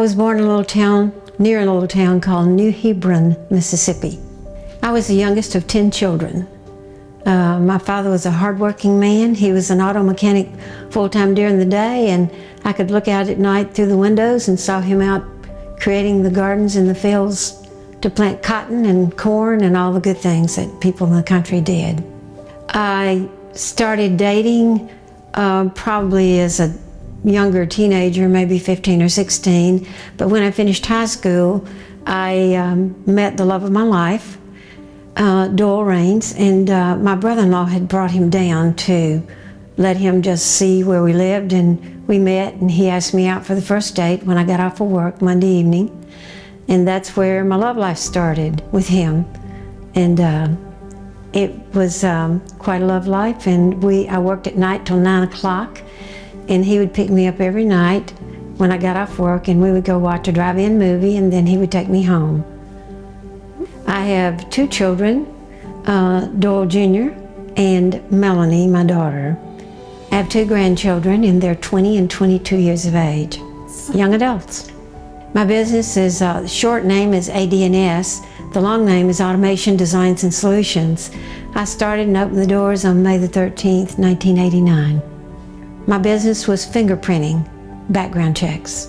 was born in a little town, near a little town called New Hebron, Mississippi. I was the youngest of 10 children. My father was a hardworking man. He was an auto mechanic full-time during the day, and I could look out at night through the windows and saw him out creating the gardens in the fields to plant cotton and corn and all the good things that people in the country did. I started dating probably as a younger teenager, maybe 15 or 16, but when I finished high school, I met the love of my life, Doyle Raines, and my brother-in-law had brought him down to let him just see where we lived, and we met, and he asked me out for the first date when I got off of work Monday evening, and that's where my love life started with him. And it was quite a love life, and I worked at night till 9 o'clock, and he would pick me up every night when I got off work, and we would go watch a drive-in movie, and then he would take me home. I have 2 children, Doyle Jr. and Melanie, my daughter. I have 2 grandchildren, and they're 20 and 22 years of age, young adults. My business is, the short name is AD&S. The long name is Automation Designs and Solutions. I started and opened the doors on May the 13th, 1989. My business was fingerprinting, background checks.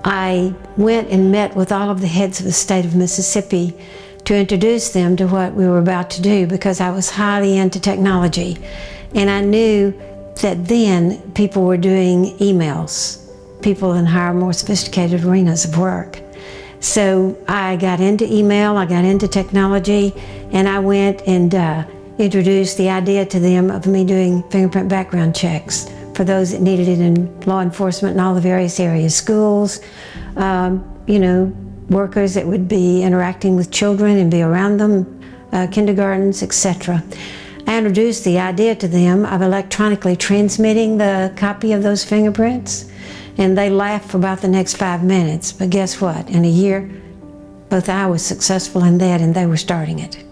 I went and met with all of the heads of the state of Mississippi to introduce them to what we were about to do, because I was highly into technology. And I knew that then people were doing emails, people in higher, more sophisticated arenas of work. So I got into email, I got into technology, and I went and introduced the idea to them of me doing fingerprint background checks for those that needed it in law enforcement and all the various areas, schools, workers that would be interacting with children and be around them, kindergartens, etc. I introduced the idea to them of electronically transmitting the copy of those fingerprints, and they laughed for about the next 5 minutes. But guess what? In a year, both I was successful in that, and they were starting it.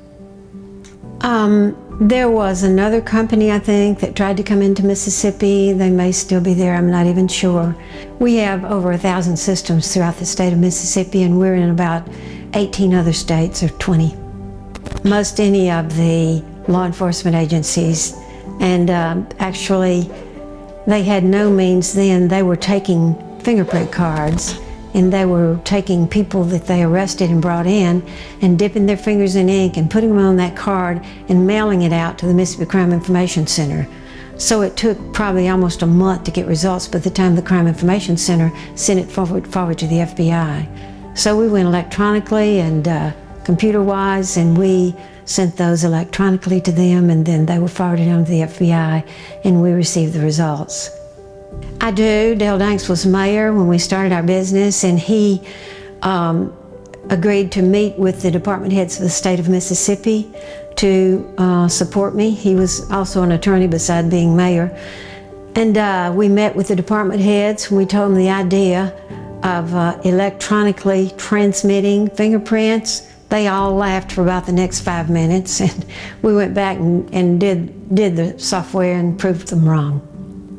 There was another company, I think, that tried to come into Mississippi. They may still be there, I'm not even sure. We have over 1,000 systems throughout the state of Mississippi, and we're in about 18 other states, or 20. Most any of the law enforcement agencies, and actually they had no means then. They were taking fingerprint cards, and they were taking people that they arrested and brought in and dipping their fingers in ink and putting them on that card and mailing it out to the Mississippi Crime Information Center. So it took probably almost a month to get results by the time the Crime Information Center sent it forward to the FBI. So we went electronically and computer-wise, and we sent those electronically to them, and then they were forwarded on to the FBI, and we received the results. I do. Dale Danks was mayor when we started our business, and he agreed to meet with the department heads of the state of Mississippi to support me. He was also an attorney beside being mayor. And we met with the department heads, and we told them the idea of electronically transmitting fingerprints. They all laughed for about the next 5 minutes, and we went back and did the software and proved them wrong.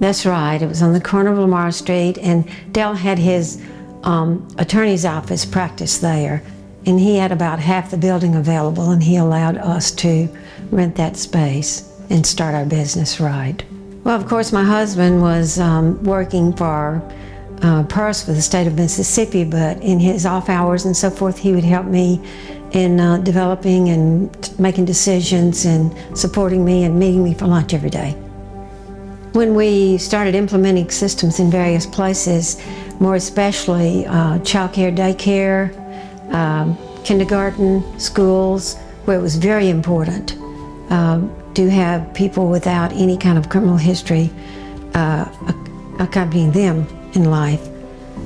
That's right, it was on the corner of Lamar Street, and Dell had his attorney's office practice there, and he had about half the building available, and he allowed us to rent that space and start our business right. Well, of course, my husband was working for PERS for the state of Mississippi, but in his off hours and so forth, he would help me in developing and making decisions and supporting me and meeting me for lunch every day. When we started implementing systems in various places, more especially child care, daycare, kindergarten, schools, where it was very important to have people without any kind of criminal history accompanying them in life.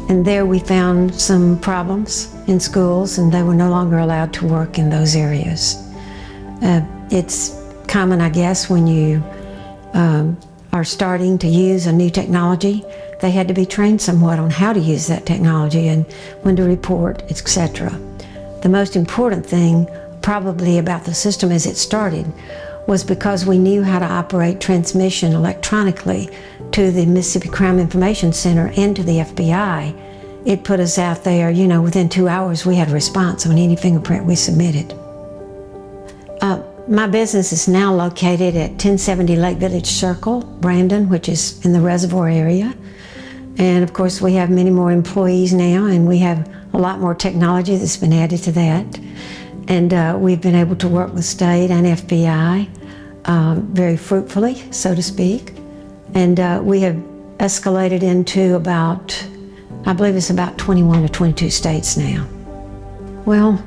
And there we found some problems in schools, and they were no longer allowed to work in those areas. It's common, I guess, when you are starting to use a new technology, they had to be trained somewhat on how to use that technology and when to report, etc. The most important thing probably about the system as it started was because we knew how to operate transmission electronically to the Mississippi Crime Information Center and to the FBI. it put us out there. You know, within 2 hours we had a response on any fingerprint we submitted. My business is now located at 1070 Lake Village Circle, Brandon, which is in the reservoir area. And of course we have many more employees now, and we have a lot more technology that's been added to that. And we've been able to work with state and FBI very fruitfully, so to speak. And we have escalated into about, I believe it's about 21 or 22 states now. Well,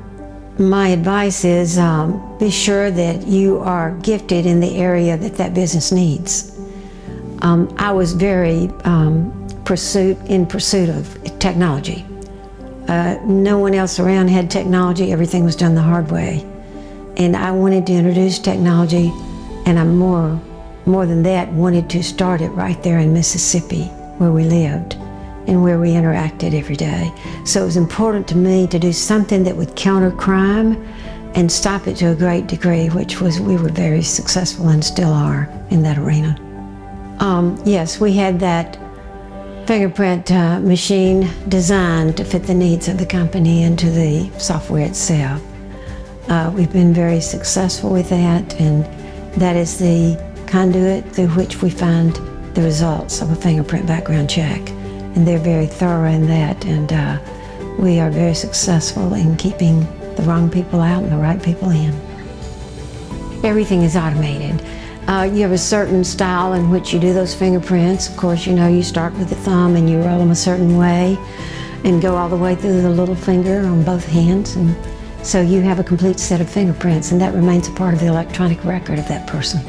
my advice is be sure that you are gifted in the area that business needs. I was very in pursuit of technology. No one else around had technology. Everything was done the hard way. And I wanted to introduce technology, and I more than that wanted to start it right there in Mississippi, where we lived and where we interacted every day. So it was important to me to do something that would counter crime and stop it to a great degree, which was, we were very successful and still are in that arena. Yes, we had that fingerprint machine designed to fit the needs of the company and to the software itself. We've been very successful with that, and that is the conduit through which we find the results of a fingerprint background check. And they're very thorough in that, and we are very successful in keeping the wrong people out and the right people in. Everything is automated. You have a certain style in which you do those fingerprints. Of course, you know, you start with the thumb and you roll them a certain way and go all the way through the little finger on both hands. And so you have a complete set of fingerprints, and that remains a part of the electronic record of that person.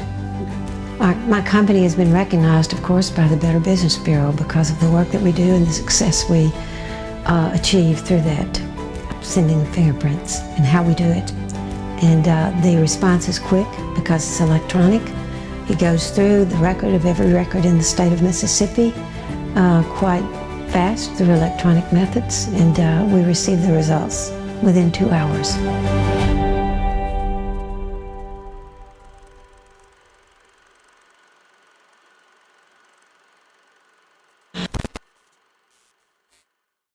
My company has been recognized, of course, by the Better Business Bureau because of the work that we do and the success we achieve through that, sending the fingerprints and how we do it. And the response is quick because it's electronic. It goes through the record of every record in the state of Mississippi quite fast through electronic methods, and we receive the results within 2 hours.